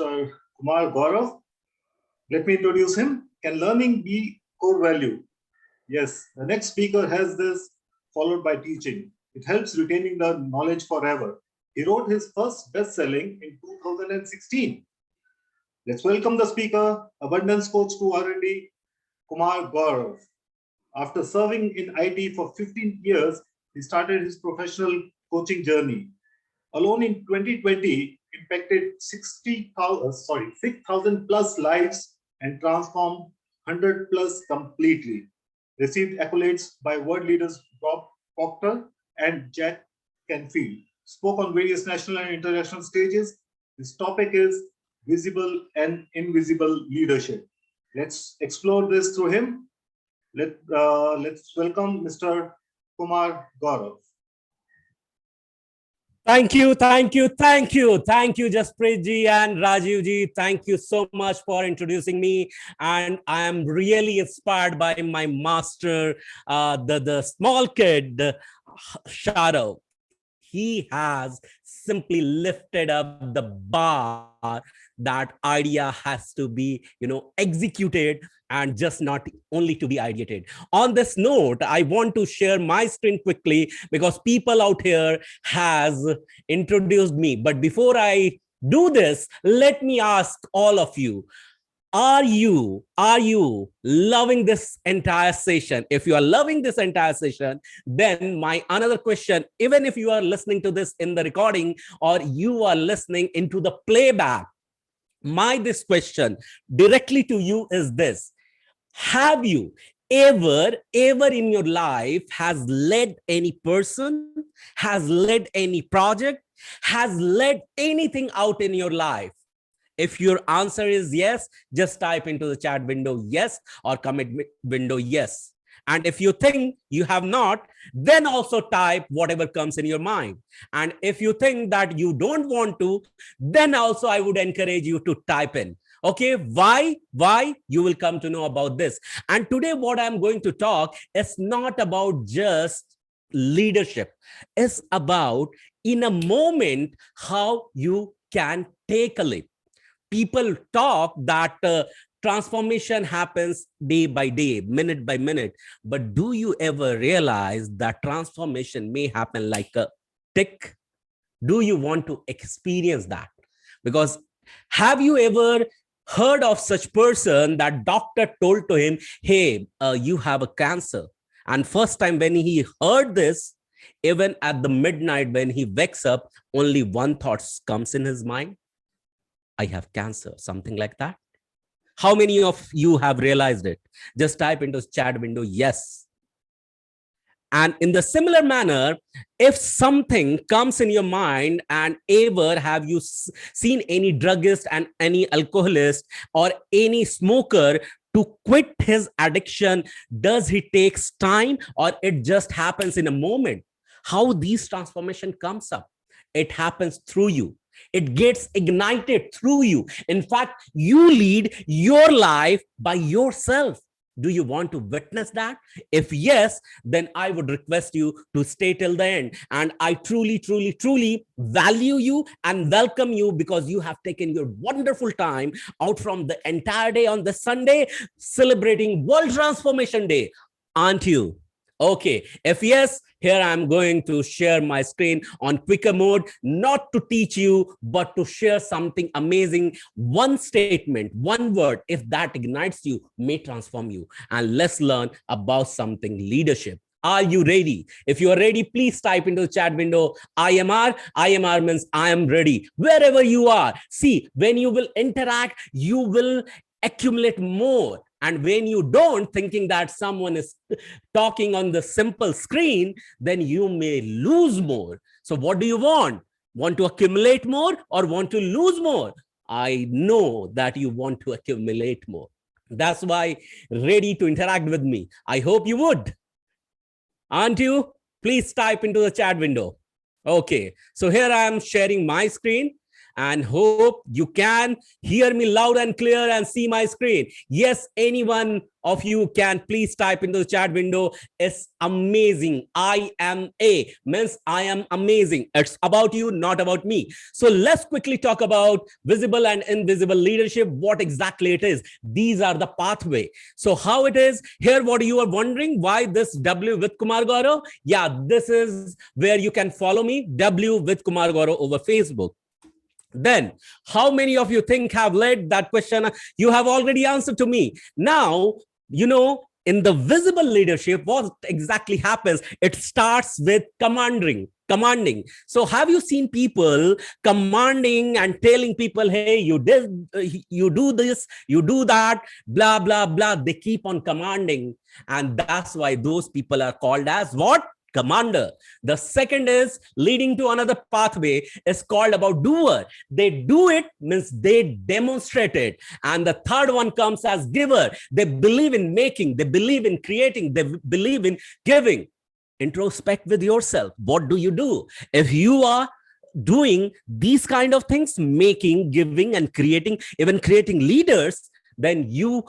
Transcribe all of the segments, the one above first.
Mr. Kumar Gaurav. Let me introduce him. Can learning be core value? Yes, the next speaker has this, followed by teaching. It helps retaining the knowledge forever. He wrote his first best-selling in 2016. Let's welcome the speaker, abundance coach to R&D, Kumar Gaurav. After serving in IT for 15 years, he started his professional coaching journey. Alone in 2020, impacted 6,000 plus lives and transformed 100 plus completely. Received accolades by world leaders Bob Proctor and Jack Canfield. Spoke on various national and international stages. This topic is visible and invisible leadership. Let's explore this through him. Let's welcome Mr. Kumar Gaurav. Thank you, Jasprit ji and Rajiv ji. Thank you so much for introducing me. And I am really inspired by my master, the small kid, Shadow. He has simply lifted up the bar. That idea has to be, executed and just not only to be ideated. On this note, I want to share my screen quickly because people out here has introduced me. But before I do this, let me ask all of you, are you loving this entire session? If you are loving this entire session, then my another question, even if you are listening to this in the recording or you are listening into the playback, this question directly to you is this: have you ever in your life has led any person, has led any project, has led anything out in your life? If your answer is yes, just type into the chat window yes or comment window yes. And if you think you have not, then also type whatever comes in your mind. And if you think that you don't want to, then also I would encourage you to type in. Okay, why? You will come to know about this. And today what I'm going to talk is not about just leadership. It's about, in a moment, how you can take a leap. People talk that transformation happens day by day, minute by minute. But do you ever realize that transformation may happen like a tick? Do you want to experience that? Because have you ever heard of such person that doctor told to him, hey, you have a cancer? And first time when he heard this, even at the midnight when he wakes up, only one thought comes in his mind: I have cancer, something like that. How many of you have realized it? Just type into the chat window, yes. And in the similar manner, if something comes in your mind, and ever have you seen any druggist and any alcoholist or any smoker to quit his addiction, does he takes time or it just happens in a moment? How these transformation comes up? It happens through you. It gets ignited through you. In fact, you lead your life by yourself. Do you want to witness that? If yes, then I would request you to stay till the end. And I truly value you and welcome you because you have taken your wonderful time out from the entire day on the Sunday celebrating World Transformation Day. Aren't you? Okay, if yes, here I'm going to share my screen on quicker mode, not to teach you, but to share something amazing. One statement, one word, if that ignites you, may transform you. And let's learn about something leadership. Are you ready? If you are ready, please type into the chat window, IMR. IMR means I am ready. Wherever you are. See, when you will interact, you will accumulate more. And when you don't, thinking that someone is talking on the simple screen, then you may lose more. So what do you want? Want to accumulate more or want to lose more? I know that you want to accumulate more. That's why ready to interact with me. I hope you would. Aren't you? Please type into the chat window. Okay, so here I am sharing my screen. and hope you can hear me loud and clear and see my screen. Yes, anyone of you can please type into the chat window. It's amazing. I am a means I am amazing. It's about you, not about me. So let's quickly talk about visible and invisible leadership, what exactly it is. These are the pathway. So how it is here, what you are wondering, why this W with Kumar Gaurav? Yeah, this is where you can follow me, W with Kumar Gaurav over Facebook. Then how many of you think have led that question? You have already answered to me. Now, in the visible leadership, what exactly happens? It starts with commanding. So have you seen people commanding and telling people, hey, you do this, you do that, blah blah blah? They keep on commanding, and that's why those people are called as what? Commander. The second is leading to another pathway is called about doer. They do it means they demonstrate it. And the third one comes as giver. They believe in making, they believe in creating, they believe in giving. Introspect with yourself. What do you do? If you are doing these kind of things, making, giving, and creating, even creating leaders, then you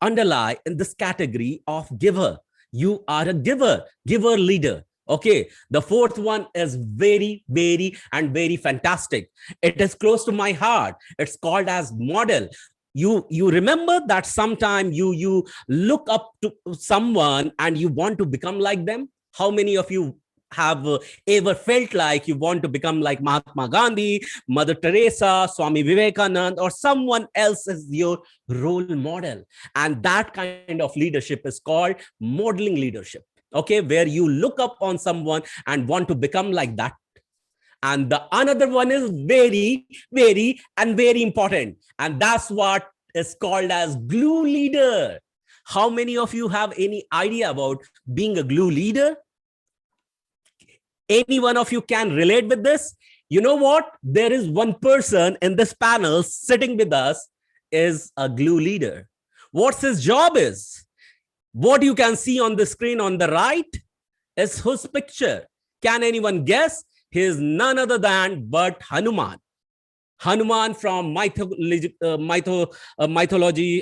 underlie in this category of giver. You are a giver leader. Okay, the fourth one is very, very, and very fantastic. It is close to my heart. It's called as model. You remember that sometime you look up to someone and you want to become like them? How many of you have ever felt like you want to become like Mahatma Gandhi, Mother Teresa, Swami Vivekananda, or someone else is your role model? And that kind of leadership is called modeling leadership. Okay, where you look up on someone and want to become like that. And the another one is very, very, and very important. And that's what is called as glue leader. How many of you have any idea about being a glue leader? Any one of you can relate with this? You know what? There is one person in this panel sitting with us is a glue leader. What's his job is? What you can see on the screen on the right is whose picture? Can anyone guess? He is none other than but Hanuman. Hanuman from mythology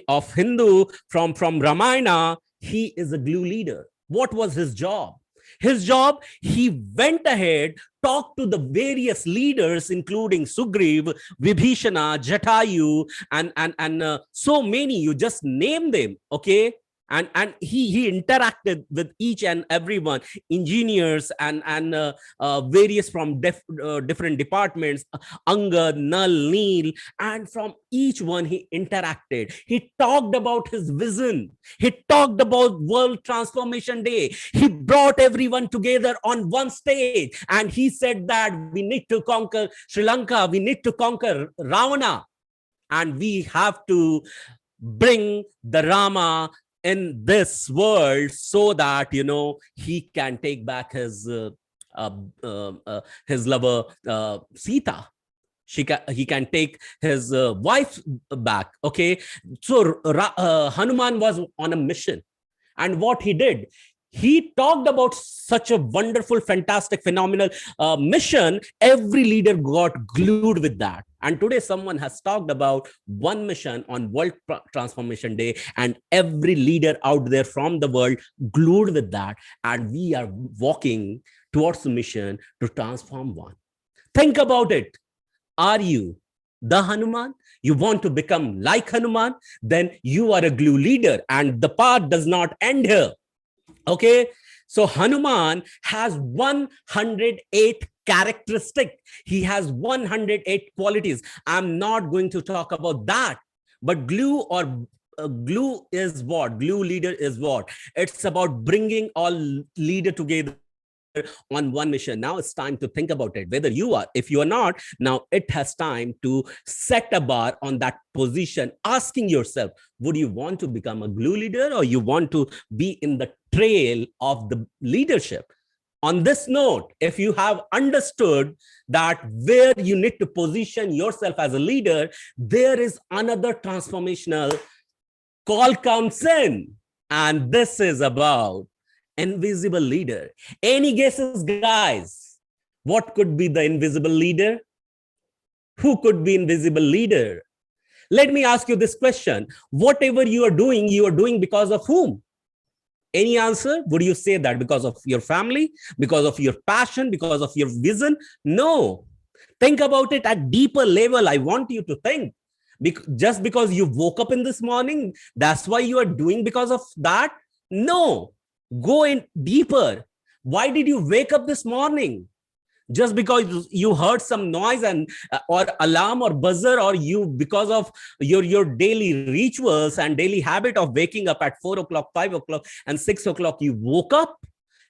of Hindu, from Ramayana. He is a glue leader. What was his job? His job, he went ahead, talked to the various leaders, including Sugriv, Vibhishana, Jatayu, and so many. You just name them, okay? And he interacted with each and everyone, engineers and various from different departments, Angad, Nal, Neel, and from each one he interacted. He talked about his vision. He talked about World Transformation Day. He brought everyone together on one stage, and he said that we need to conquer Sri Lanka, we need to conquer Ravana, and we have to bring the Rama in this world so that he can take back his lover Sita. He can take his wife back. Okay, so Hanuman was on a mission, and what he did, he talked about such a wonderful, fantastic, phenomenal mission. Every leader got glued with that. And today someone has talked about one mission on World Transformation Day, and every leader out there from the world glued with that. And we are walking towards the mission to transform one. Think about it. Are you the Hanuman? You want to become like Hanuman? Then you are a glue leader, and the path does not end here. Okay, so Hanuman has 108 characteristics. He has 108 qualities. I'm not going to talk about that, but glue is what? Glue leader is what? It's about bringing all leader together on one mission. Now it's time to think about it, whether you are. If you are not, now it has time to set a bar on that position, asking yourself, would you want to become a glue leader, or you want to be in the trail of the leadership? On this note, if you have understood that where you need to position yourself as a leader, there is another transformational call comes in, and this is about invisible leader. Any guesses, guys? What could be the invisible leader? Who could be invisible leader? Let me ask you this question. Whatever you are doing because of whom? Any answer? Would you say that because of your family, because of your passion, because of your vision? No. Think about it at deeper level. I want you to think. Just because you woke up in this morning, that's why you are doing because of that? No. Go in deeper. Why did you wake up this morning? Just because you heard some noise and or alarm or buzzer, or you because of your daily rituals and daily habit of waking up at 4 o'clock, 5 o'clock, and 6 o'clock, you woke up?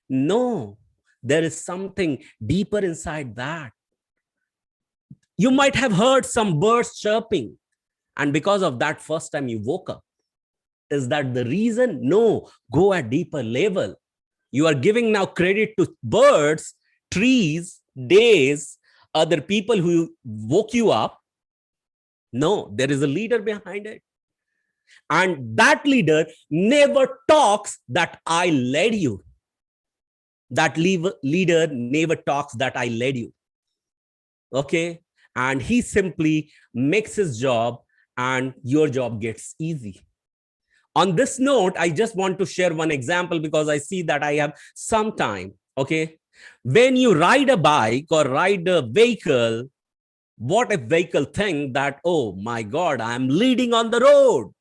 No, there is something deeper inside that. You might have heard some birds chirping, and because of that, first time you woke up. Is that the reason? No. Go at deeper level. You are giving now credit to birds, trees, days, other people who woke you up. No, there is a leader behind it. And that leader never talks that I led you. That leader never talks that I led you. Okay? And he simply makes his job, and your job gets easy. On this note, I just want to share one example because I see that I have some time. Okay. When you ride a bike or ride a vehicle, what if vehicle think that, oh my God, I'm leading on the road?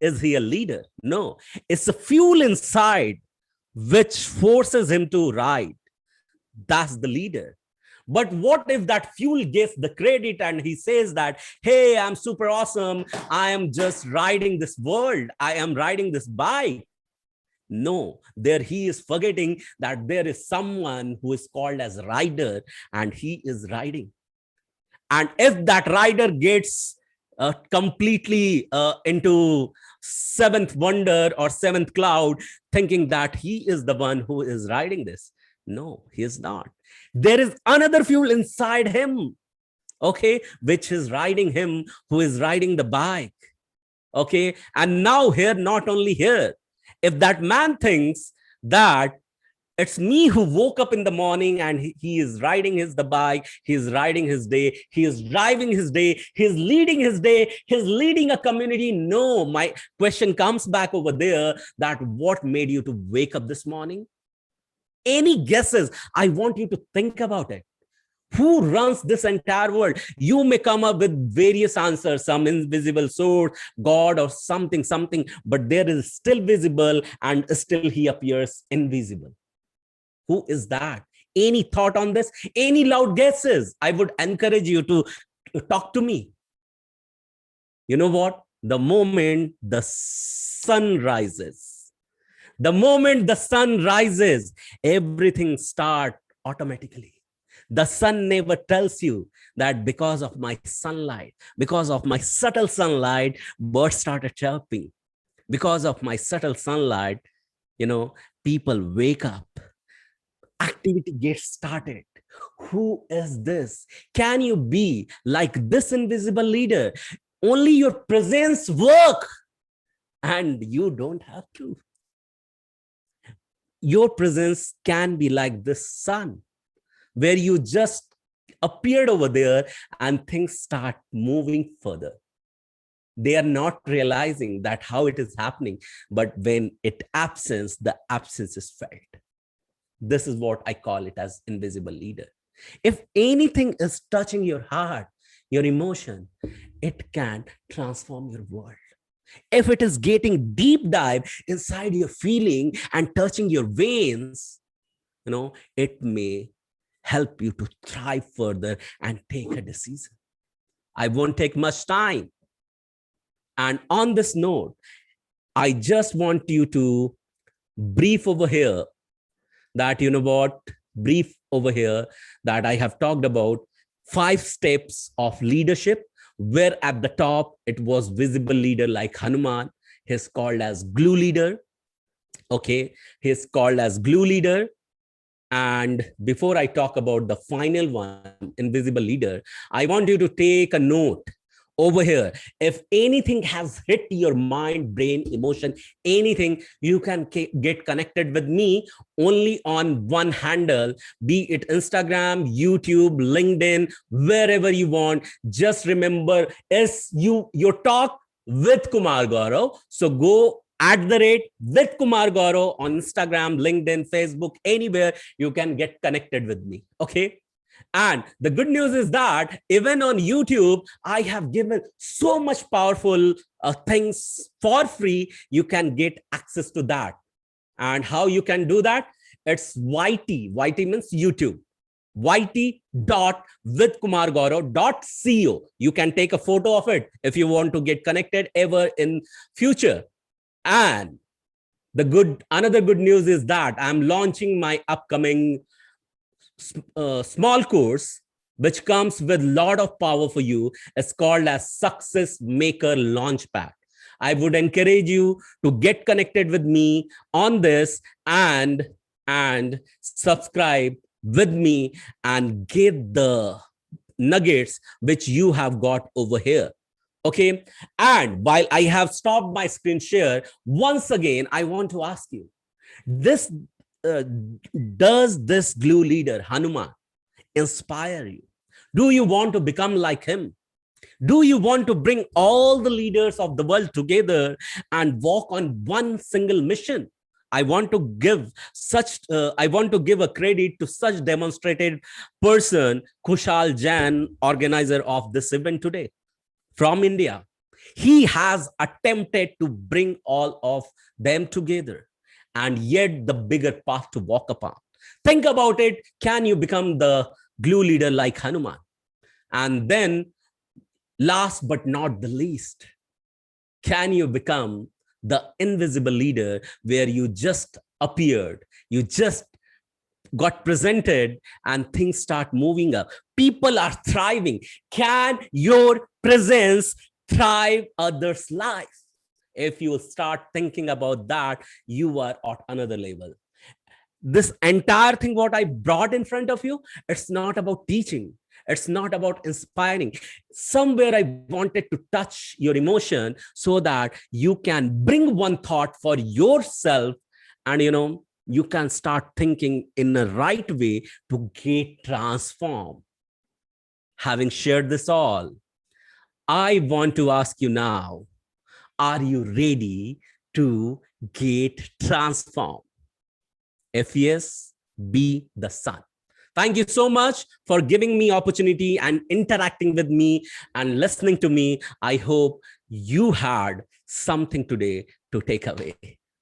Is he a leader? No, it's the fuel inside which forces him to ride. That's the leader. But what if that fuel gets the credit and he says that, hey, I'm super awesome. I am just riding this world. I am riding this bike. No, there he is forgetting that there is someone who is called as rider, and he is riding. And if that rider gets completely into seventh wonder or seventh cloud, thinking that he is the one who is riding this, no, he is not. There is another fuel inside him, okay, which is riding him, who is riding the bike. Okay. And now here, not only here, if that man thinks that it's me who woke up in the morning and he is riding the bike, he is riding his day, he is driving his day, he's leading his day, he's leading a community. No, my question comes back over there, that what made you to wake up this morning? Any guesses? I want you to think about it. Who runs this entire world? You may come up with various answers, some invisible source, God, or something, but there is still visible, and still he appears invisible. Who is that? Any thought on this? Any loud guesses? I would encourage you to talk to me. You know what? The moment the sun rises, everything starts automatically. The sun never tells you that because of my sunlight, because of my subtle sunlight, birds started chirping. Because of my subtle sunlight, people wake up. Activity gets started. Who is this? Can you be like this invisible leader? Only your presence work, and you don't have to. Your presence can be like this sun, where you just appeared over there and things start moving further. They are not realizing that how it is happening, but when it absence, the absence is felt. This is what I call it as invisible leader. If anything is touching your heart, your emotion, it can transform your world. If it is getting deep dive inside your feeling and touching your veins, it may help you to thrive further and take a decision. I won't take much time. And on this note, I just want you to brief over here that, that I have talked about 5 steps of leadership, where at the top, it was visible leader like Hanuman. He's called as glue leader. Okay. He's called as glue leader. And before I talk about the final one, invisible leader, I want you to take a note over here. If anything has hit your mind, brain, emotion, anything, you can get connected with me only on one handle, be it Instagram, YouTube, LinkedIn, wherever you want. Just remember, your talk with Kumar Gaurav. So go @ Kumar Gaurav on Instagram, LinkedIn, Facebook, anywhere you can get connected with me. Okay. And the good news is that even on YouTube, I have given so much powerful things for free. You can get access to that. And how you can do that? It's YT. YT means YouTube. YT.withkumargaurav.co. You can take a photo of it if you want to get connected ever in future. And another good news is that I'm launching my upcoming small course which comes with a lot of power for you. It's called as Success Maker Launchpad. I would encourage you to get connected with me on this and subscribe with me and get the nuggets which you have got over here. Okay. And while I have stopped my screen share, once again, I want to ask you, this uh, does this glue leader Hanuman inspire you? Do you want to become like him? Do you want to bring all the leaders of the world together and walk on one single mission? I want to give a credit to such demonstrated person, Kushal Jain, organizer of this event today from India. He has attempted to bring all of them together, and yet the bigger path to walk upon. Think about it. Can you become the glue leader like Hanuman? And then, last but not the least, can you become the invisible leader where you just appeared, you just got presented, and things start moving up? People are thriving. Can your presence thrive others' life? If you start thinking about that, you are at another level. This entire thing, what I brought in front of you, it's not about teaching. It's not about inspiring. Somewhere I wanted to touch your emotion so that you can bring one thought for yourself, and you can start thinking in the right way to get transformed. Having shared this all, I want to ask you now, are you ready to get transformed? If yes, be the sun. Thank you so much for giving me opportunity and interacting with me and listening to me. I hope you had something today to take away.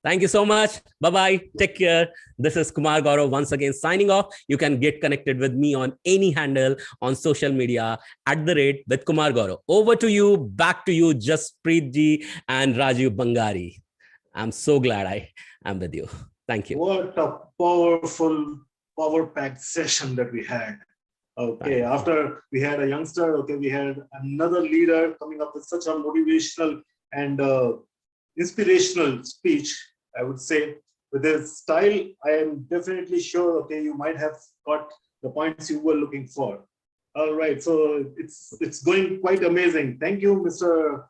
Thank you so much. Bye-bye. Take care. This is Kumar Gaurav once again signing off. You can get connected with me on any handle on social media @ Kumar Gaurav. Over to you. Back to you, Jaspreet ji and Rajiv Bangari. I'm so glad I am with you. Thank you. What a powerful, power-packed session that we had. Okay, after we had a youngster, okay, we had another leader coming up with such a motivational and inspirational speech, I would say. With his style, I am definitely sure, okay, you might have got the points you were looking for. All right, so it's going quite amazing. Thank you, Mr.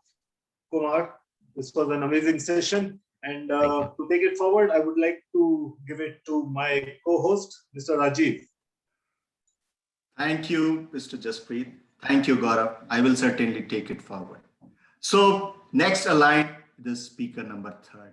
Kumar. This was an amazing session. And to take it forward, I would like to give it to my co-host, Mr. Rajiv. Thank you, Mr. Jaspreet. Thank you, Gaurav. I will certainly take it forward. So next align the speaker number 3.